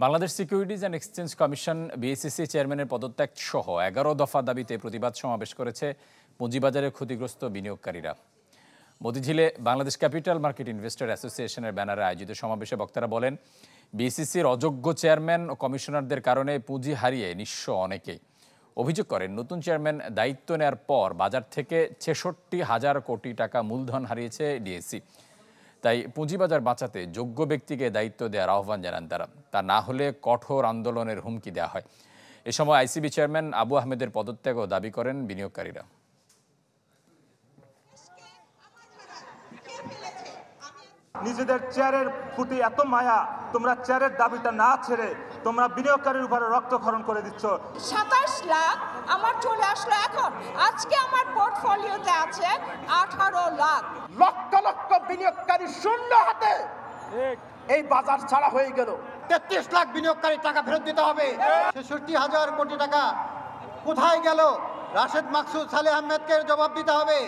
Bangladesh securities and exchange commission BSEC চেয়ারম্যানের পদত্যাগ সহ ১১ দফা দাবিতে প্রতিবাদ সমাবেশ করেছে পুঁজিবাজারে ক্ষতিগ্রস্ত বিনিয়োগকারীরা। মতিঝিলে বাংলাদেশ ক্যাপিটাল মার্কেট ইনভেস্টর অ্যাসোসিয়েশনের ব্যানারে আয়োজিত সমাবেশে বক্তারা বলেন, বিএসইসির অযোগ্য চেয়ারম্যান ও কমিশনারদের কারণে পুঁজি হারিয়ে নিঃস্ব অনেকেই। অভিযোগ করেন, নতুন চেয়ারম্যান দায়িত্ব নেয়ার পর বাজার থেকে ৬৬,০০০ কোটি টাকা মূলধন হারিয়েছে ডিএসই। তাই পুঁজিবাজার বাঁচাতে যোগ্য ব্যক্তিকে দায়িত্ব দেওয়ার আহ্বান জানান তারা। তা না হলে কঠোর আন্দোলনের হুমকি দেওয়া হয়। এ সময় আইসিবি চেয়ারম্যান আবু আহমেদের পদত্যাগও দাবি করেন বিনিয়োগকারীরা। নিজেদের চেয়ারের প্রতি এত মায়া, তোমরা চেয়ারের দাবিটা না ছেড়ে তোমরা বিনিয়োগকারীর উপরে রক্তক্ষরণ করে দিচ্ছ। ২৭ লাখ আমার চলে আসলো, এখন আজকে আমার পোর্টফোলিওতে আছে 18 লাখ। লক্ষ লক্ষ বিনিয়োগকারী শূন্য হাতে এই বাজার ছাড়া হয়ে গেল। ৩৩ লাখ বিনিয়োগকারী টাকা ফেরত দিতে হবে। ৬৬,০০০ কোটি টাকা কোথায় গেল? রাশেদ মাকসুদ, সালেহ আহমেদকে জবাব দিতে হবে।